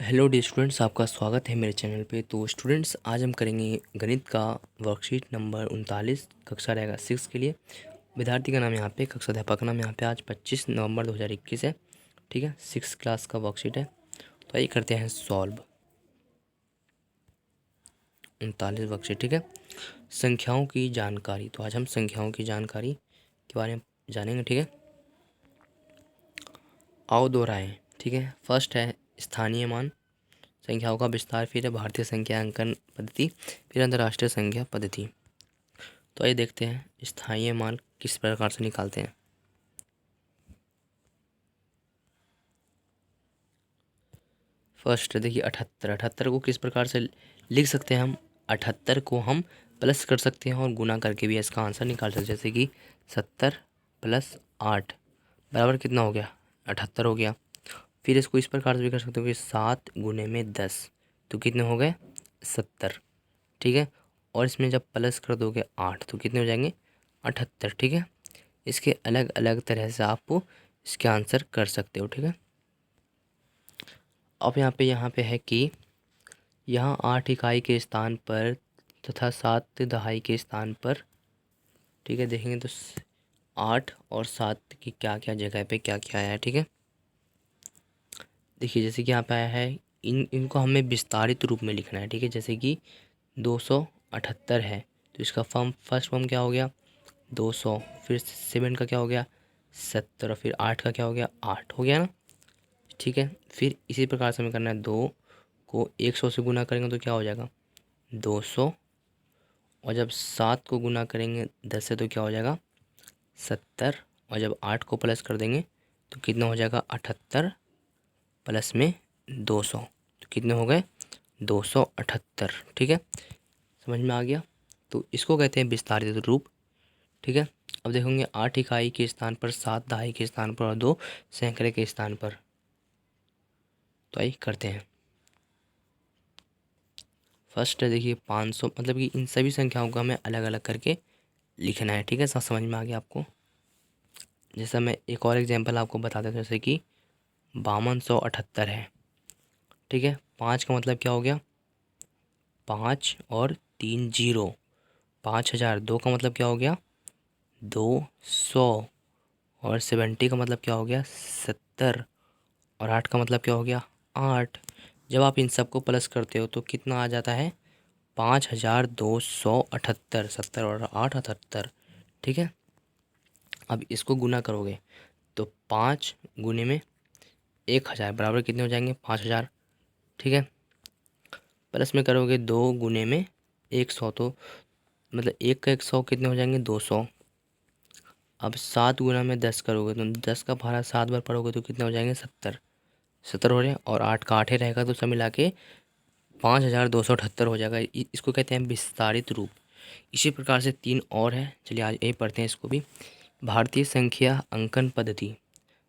Hello dear students, आपका स्वागत है मेरे चैनल पे। तो स्टूडेंट्स, आज हम करेंगे गणित का वर्कशीट नंबर 39। कक्षा रहेगा 6 के लिए। विद्यार्थी का नाम यहाँ पे, कक्षा अध्यापक का नाम यहाँ पे। आज 25 नवंबर 2021 है। ठीक है, 6 क्लास का वर्कशीट है। तो आइए करते हैं सॉल्व 39 वर्कशीट। ठीक है, संख्याओं की जानकारी। तो आज हम संख्याओं की जानकारी के बारे में जानेंगे। ठीक है, आओ दोहराएं। ठीक है, फर्स्ट है स्थानीय मान, संख्याओं का विस्तार, फिर है भारतीय संख्या अंकन पद्धति, फिर अंतर्राष्ट्रीय संख्या पद्धति। तो आइए देखते हैं स्थानीय मान किस प्रकार से निकालते हैं। फर्स्ट देखिए 78। 78 को किस प्रकार से लिख सकते हैं हम? 78 को हम प्लस कर सकते हैं और गुना करके भी इसका आंसर निकाल सकते हैं। जैसे कि 70 + 8 बराबर कितना हो गया? 78 हो गया। फिर इसको इस प्रकार से भी कर सकते हो कि 7 × 10 तो कितने हो गए? 70। ठीक है, और इसमें जब प्लस कर दोगे 8 तो कितने हो जाएंगे? 78। ठीक है, इसके अलग अलग तरह से आप इसके आंसर कर सकते हो। ठीक है, अब यहाँ पे है कि यहाँ 8 इकाई के स्थान पर तथा 7 दहाई के स्थान पर, ठीक है, देखेंगे तो 8 और 7 की क्या क्या जगह पे क्या क्या आया है। ठीक है, देखिए जैसे कि यहाँ पे आया है, इनको हमें विस्तारित रूप में लिखना है। ठीक है, जैसे कि 278 है तो इसका फर्स्ट फॉर्म क्या हो गया? 200। फिर 7 का क्या हो गया? 70। और फिर 8 का क्या हो गया? 8 हो गया ना। ठीक है, फिर इसी प्रकार से हमें करना है। 2 को 100 से गुना करेंगे तो क्या हो जाएगा? 200। और जब 7 को गुना करेंगे 10 से तो क्या हो जाएगा? 70। और जब 8 को प्लस कर देंगे तो कितना हो जाएगा? 78 प्लस में 200 तो कितने हो गए? 278। ठीक है, समझ में आ गया। तो इसको कहते हैं विस्तारित रूप। ठीक है, अब देखेंगे 8 इकाई के स्थान पर, 7 दहाई के स्थान पर और 2 सैकड़े के स्थान पर। तो आइए करते हैं। फर्स्ट है देखिए 500, मतलब कि इन सभी संख्याओं को हमें अलग अलग करके लिखना है। ठीक है, सब समझ में आ गया आपको। जैसा मैं एक और एग्जांपल आपको बता देता हूँ, जैसे कि 5278 है। ठीक है, 5 का मतलब क्या हो गया? 5 और 3 जीरो, 5000। 2 का मतलब क्या हो गया? 200। और 70 का मतलब क्या हो गया? 70। और 8 का मतलब क्या हो गया? 8। जब आप इन सबको प्लस करते हो तो कितना आ जाता है? 5278। 70 और 8 78। ठीक है, अब इसको गुना करोगे तो 5 गुने में 1000 बराबर कितने हो जाएंगे? 5000। ठीक है, प्लस में करोगे 2 गुने में 100 तो मतलब 1 का 100 कितने हो जाएंगे? 200। अब 7 गुना में 10 करोगे तो 10 का भाड़ा 7 बार पढ़ोगे तो कितने हो जाएंगे? 70। 70 हो रहे हैं, और 8 का 8 ही रहेगा तो सब मिला के 5278 हो जाएगा। इसको कहते हैं विस्तारित रूप। इसी प्रकार से 3 और है, चलिए आज यही पढ़ते हैं इसको भी। भारतीय संख्या अंकन पद्धति।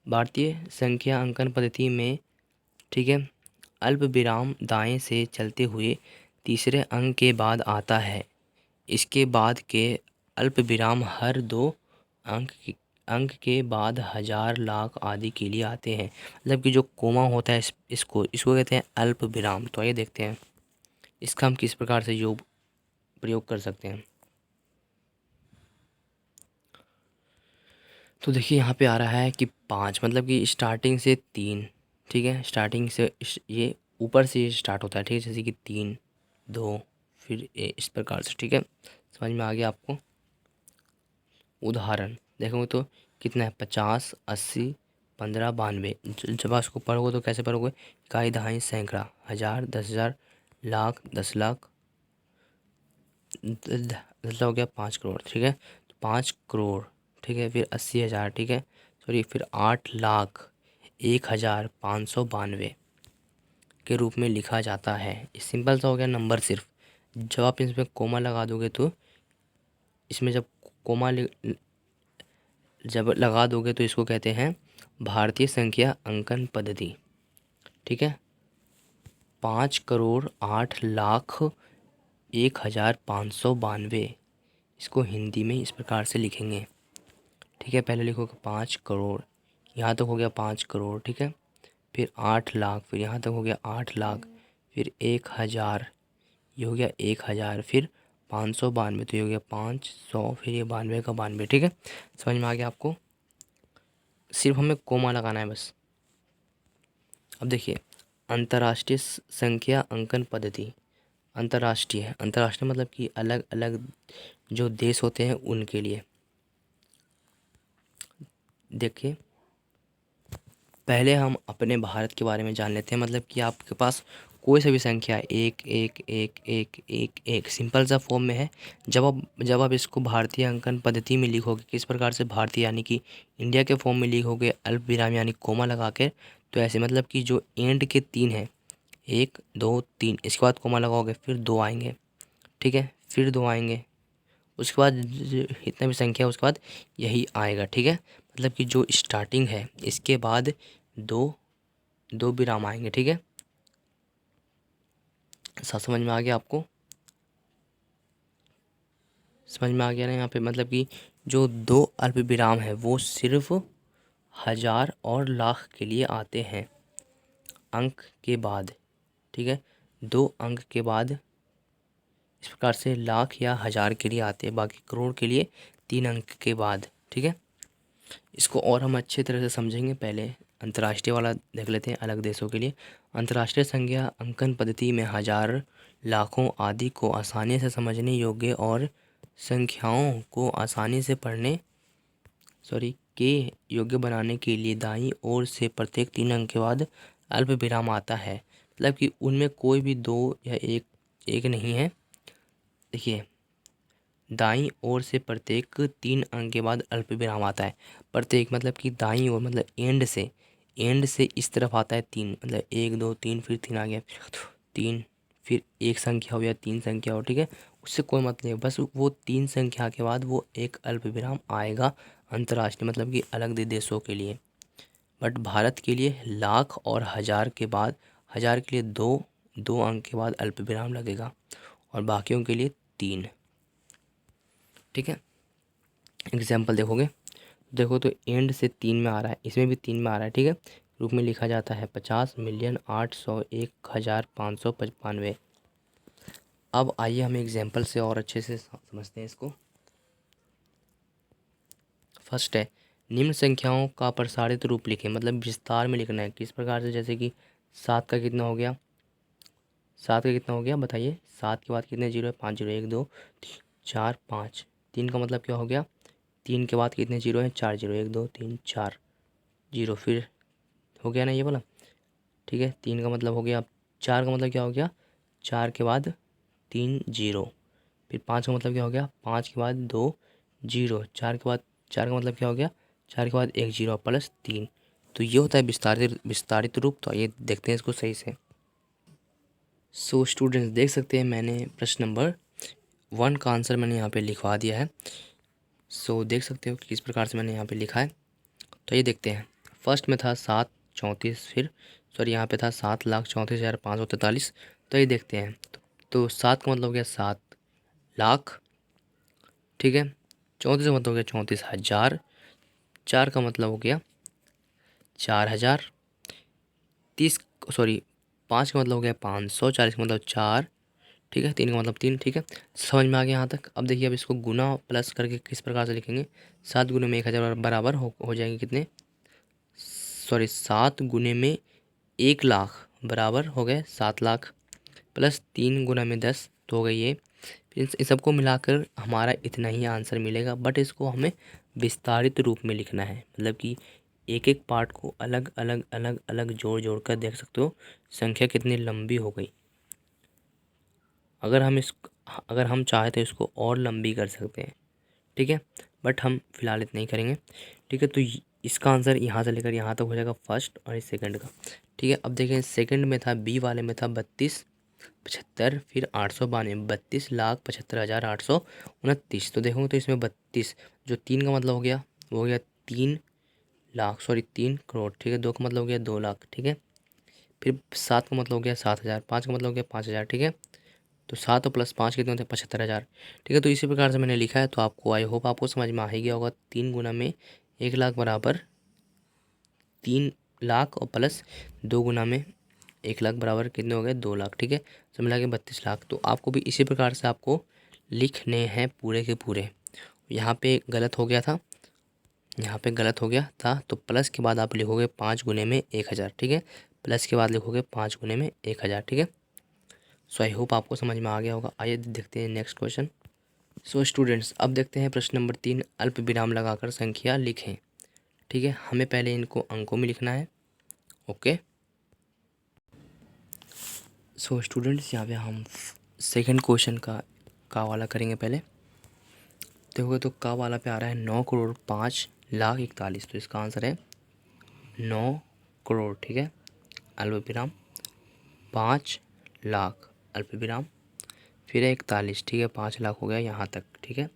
भारतीय संख्या अंकन पद्धति में, ठीक है, अल्प विराम दाएं से चलते हुए तीसरे अंक के बाद आता है। इसके बाद के अल्प विराम हर 2 अंक के बाद 1000, लाख आदि के लिए आते हैं। मतलब कि जो कोमा होता है इसको कहते हैं अल्प विराम। तो आइए देखते हैं इसका हम किस प्रकार से योग प्रयोग कर सकते हैं। तो देखिए यहाँ पे आ रहा है कि 5, मतलब कि स्टार्टिंग से 3। ठीक है, स्टार्टिंग से ये ऊपर से स्टार्ट होता है। ठीक है, जैसे कि 3 2 फिर इस प्रकार से। ठीक है, समझ में आ गया आपको। उदाहरण देखोगे तो कितना है? 50 80 15 92। जब आप इसको पढ़ोगे तो कैसे पढ़ोगे? इकाई दहाई सैकड़ा, 1000 10,000, लाख 10 लाख, 10 हो गया 5 करोड़। ठीक है, तो 5 करोड़। ठीक है, फिर 80,000। ठीक है, सॉरी, फिर 8,01,592 के रूप में लिखा जाता है। ये सिंपल सा हो गया नंबर सिर्फ। जब आप इसमें कोमा लगा दोगे तो इसमें कोमा जब लगा दोगे तो इसको कहते हैं भारतीय संख्या अंकन पद्धति। ठीक है, 5,08,01,592 इसको हिंदी में इस प्रकार से लिखेंगे। ठीक है, पहले लिखोगे 5 करोड़, यहाँ तक हो गया 5 करोड़। ठीक है, फिर 8 लाख, फिर यहाँ तक हो गया 8 लाख, फिर 1 हज़ार, ये हो गया 1 हज़ार, फिर 592, तो ये हो गया 500, फिर ये 92 का 92। ठीक है, समझ में आ गया आपको? सिर्फ हमें कोमा लगाना है बस। अब देखिए, अंतर्राष्ट्रीय संख्या अंकन पद्धति। अंतर्राष्ट्रीय मतलब कि अलग अलग जो देश होते हैं उनके लिए। देखिए, पहले हम अपने भारत के बारे में जान लेते हैं। मतलब कि आपके पास कोई सा भी संख्या एक एक एक एक एक एक सिंपल सा फॉर्म में है। जब आप इसको भारतीय अंकन पद्धति में लिखोगे, किस प्रकार से, भारतीय यानी कि इंडिया के फॉर्म में लिखोगे, अल्प विराम यानी कोमा लगा कर, तो ऐसे मतलब कि जो एंड के 3 हैं, 1 2 3, इसके बाद कोमा लगाओगे, फिर 2 आएंगे। ठीक है, फिर 2 आएंगे, उसके बाद इतना भी संख्या, उसके बाद यही आएगा। ठीक है, मतलब कि जो स्टार्टिंग है इसके बाद दो दो विराम आएंगे। ठीक है, सब समझ में आ गया आपको? समझ में आ गया ना? यहाँ पे मतलब कि जो 2 अल्प विराम है वो सिर्फ हज़ार और लाख के लिए आते हैं, अंक के बाद। ठीक है, 2 अंक के बाद इस प्रकार से लाख या हज़ार के लिए आते हैं, बाकी करोड़ के लिए 3 अंक के बाद। ठीक है, इसको और हम अच्छे तरह से समझेंगे। पहले अंतर्राष्ट्रीय वाला देख लेते हैं, अलग देशों के लिए। अंतर्राष्ट्रीय संख्या अंकन पद्धति में हज़ार, लाखों आदि को आसानी से समझने योग्य और संख्याओं को आसानी से पढ़ने के योग्य बनाने के लिए दाईं ओर से प्रत्येक 3 अंक के बाद अल्प विराम आता है। मतलब कि उनमें कोई भी 2 या एक नहीं है। देखिए, दाईं ओर से प्रत्येक 3 अंक के बाद अल्प विराम आता है। प्रत्येक मतलब कि दाईं ओर मतलब एंड से इस तरफ आता है 3, मतलब 1 2 3, फिर 3 आ गया, फिर 3, फिर एक संख्या हो या 3 संख्या हो। ठीक है, उससे कोई मतलब नहीं, बस वो 3 संख्या के बाद वो एक अल्प विराम आएगा। अंतर्राष्ट्रीय मतलब कि अलग देशों के लिए। बट भारत के लिए लाख और हज़ार के बाद, हज़ार के लिए दो अंक के बाद अल्प विराम लगेगा, और बाकियों के लिए 3। ठीक है, एग्जाम्पल देखोगे, देखो तो एंड से 3 में आ रहा है, इसमें भी 3 में आ रहा है। ठीक है, रूप में लिखा जाता है 50,801,595। अब आइए हम एग्जाम्पल से और अच्छे से समझते हैं इसको। फर्स्ट है, निम्न संख्याओं का प्रसारित रूप लिखें। मतलब विस्तार में लिखना है, किस प्रकार से, जैसे कि 7 का कितना हो गया, 7 का कितना हो गया बताइए। 7 के बाद कितने जीरो है, 5 जीरो, 1 2 3 4 5। 3 का मतलब क्या हो गया, 3 के बाद कितने जीरो हैं, 4 जीरो, 1 2 3 4 जीरो, फिर हो गया ना ये वाला। ठीक है, 3 का मतलब हो गया। अब 4 का मतलब क्या हो गया, 4 के बाद 3 जीरो, फिर 5 का मतलब क्या हो गया, 5 के बाद 2 जीरो, 4 के बाद, 4 का मतलब क्या हो गया, 4 के बाद 1 जीरो प्लस 3। तो ये होता है विस्तारित रूप। तो ये देखते हैं इसको सही से। सो स्टूडेंट्स देख सकते हैं, मैंने प्रश्न नंबर 1 का आंसर मैंने यहाँ पे लिखवा दिया है। सो देख सकते हो कि किस प्रकार से मैंने यहाँ पे लिखा है। तो ये देखते हैं, फर्स्ट में था 734, फिर सॉरी यहाँ पे था 7,34,543। तो ये देखते हैं, तो 7 का मतलब हो गया 7 लाख। ठीक है, 34 का मतलब हो गया 34,000, 4 का मतलब हो गया 4,000, 30 सॉरी 5 का मतलब हो गया 500, 40 का मतलब 4। ठीक है, 3 का मतलब 3। ठीक है, समझ में आ गया यहाँ तक। अब देखिए, अब इसको गुना प्लस करके किस प्रकार से लिखेंगे। 7 गुने में 1,000 बराबर हो जाएंगे कितने, सॉरी 7 गुने में 1 लाख बराबर हो गए 7 लाख, प्लस 3 गुना में 10, तो हो गई ये। फिर इन सबको मिलाकर हमारा इतना ही आंसर मिलेगा। बट इसको हमें विस्तारित रूप में लिखना है, मतलब कि एक एक पार्ट को अलग अलग अलग अलग जोड़ जोड़ कर देख सकते हो संख्या कितनी लंबी हो गई। अगर हम चाहे तो इसको और लंबी कर सकते हैं। ठीक है, बट हम फिलहाल इतना ही करेंगे। ठीक है, तो इसका आंसर यहाँ से लेकर यहाँ तक हो जाएगा, फर्स्ट और इस सेकंड का। ठीक है, अब देखें, सेकंड में था, बी वाले में था 32,75, फिर 892, 32,75,829। तो देखो तो इसमें 32, जो 3 का मतलब हो गया वो हो गया 3 लाख, सॉरी 3 करोड़। ठीक है, 2 का मतलब हो गया 2 लाख। ठीक है, फिर 7 का मतलब हो गया 7,000, 5 का मतलब हो गया 5,000। ठीक है, तो 7 और प्लस 5 कितने होते हैं, 75,000। ठीक है, तो इसी प्रकार से मैंने लिखा है। तो आपको, आई होप आपको समझ में आ ही गया होगा। 3 गुना में 1 लाख बराबर 3 लाख और प्लस 2 गुना में 1 लाख बराबर कितने हो गए 2 लाख। ठीक है, सब मिला के 32 लाख। तो आपको भी इसी प्रकार से आपको लिखने हैं पूरे के पूरे। यहाँ पे गलत हो गया था, यहाँ पे गलत हो गया था, तो प्लस के बाद आप लिखोगे 5 गुने में 1000। ठीक है, प्लस के बाद लिखोगे 5 गुने में 1000। ठीक है, सो आई होप आपको समझ में आ गया होगा। आइए देखते हैं नेक्स्ट क्वेश्चन। सो स्टूडेंट्स, अब देखते हैं प्रश्न नंबर 3, अल्प विराम लगाकर संख्या लिखें। ठीक है, हमें पहले इनको अंकों में लिखना है। ओके, सो स्टूडेंट्स यहाँ पे हम सेकंड क्वेश्चन का वाला करेंगे। पहले देखोगे तो का वाला पे आ रहा है 9,05,41,। तो इसका आंसर है 9 करोड़। ठीक है, अल्प विराम 5 लाख अल्प विराम फिर है 41। ठीक है, 5 लाख हो गया यहाँ तक। ठीक है,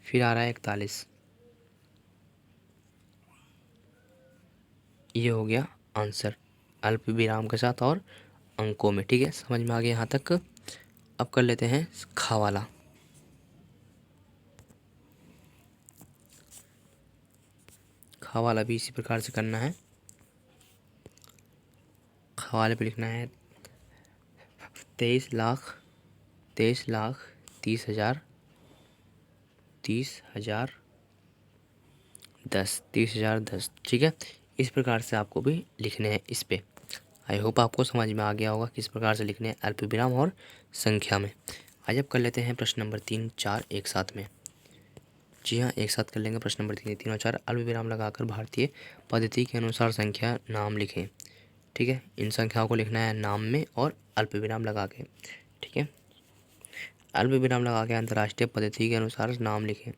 फिर आ रहा है 41, ये हो गया आंसर अल्प विराम के साथ और अंकों में। ठीक है, समझ में आ गया यहाँ तक। अब कर लेते हैं खा वाला। खा वाला भी इसी प्रकार से करना है। खा वाले पे लिखना है 23,30,30,000 30,010। ठीक है, इस प्रकार से आपको भी लिखने हैं इस पे। आई होप आपको समझ में आ गया होगा किस प्रकार से लिखने हैं अल्प विराम और संख्या में। आज अब कर लेते हैं प्रश्न नंबर 3, 4 एक साथ में। जी हाँ, एक साथ कर लेंगे प्रश्न नंबर 3, 3 और 4। अल्प विराम लगाकर भारतीय पद्धति के अनुसार संख्या नाम लिखें। ठीक है, इन संख्याओं को लिखना है नाम में और अल्प विराम लगा के। ठीक है, अल्प विराम लगा के अंतर्राष्ट्रीय पद्धति के अनुसार नाम लिखें।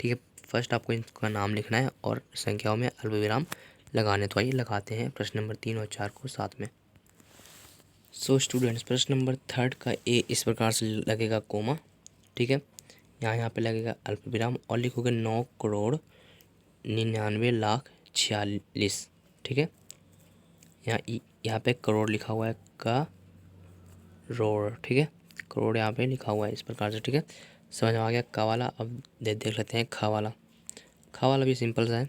ठीक है, फर्स्ट आपको इनका नाम लिखना है और संख्याओं में अल्प विराम लगाने। तो आइए लगाते हैं प्रश्न नंबर 3 और 4 को साथ में। सो स्टूडेंट्स, प्रश्न नंबर 3 का ए इस प्रकार से लगेगा कोमा। ठीक है, यहाँ पे लगेगा अल्प विराम और लिखोगे 9,99,46,। ठीक है, यहाँ पे करोड़ लिखा हुआ है करोड़। ठीक है, करोड़ यहाँ पे लिखा हुआ है इस प्रकार से। ठीक है, समझ में आ गया का वाला। अब देख लेते हैं खा वाला। खा वाला भी सिंपल सा है,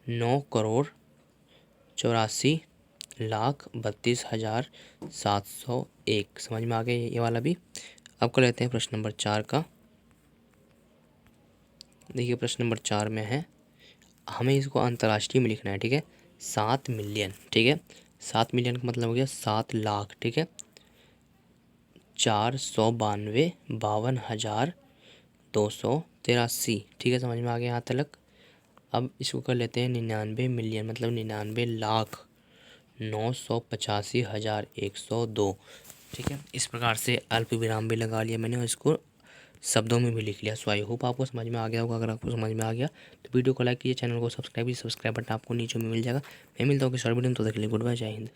9,84,32,701। समझ में आ गया ये वाला भी। अब कर लेते हैं प्रश्न नंबर 4 का। देखिए प्रश्न नंबर 4 में है, हमें इसको अंतर्राष्ट्रीय में लिखना है। ठीक है, 7 मिलियन। ठीक है, 7 मिलियन का मतलब हो गया 7 लाख। ठीक है, 492,52,283। ठीक है, समझ में आ गया यहाँ तक। अब इसको कर लेते हैं 99 मिलियन, मतलब 99,985,102। ठीक है, इस प्रकार से अल्प विराम भी लगा लिया मैंने और इसको शब्दों में भी लिख लिया। सो आई होप आपको समझ में आ गया होगा। अगर आपको समझ में आ गया तो वीडियो को लाइक कीजिए, चैनल को सब्सक्राइब कीजिए। सब्सक्राइब बटन आपको नीचे में मिल जाएगा। मैं मिलता हूँ कि शॉर्ट वीडियो में, तो देख लीजिए। गुड बाय, जय हिंद।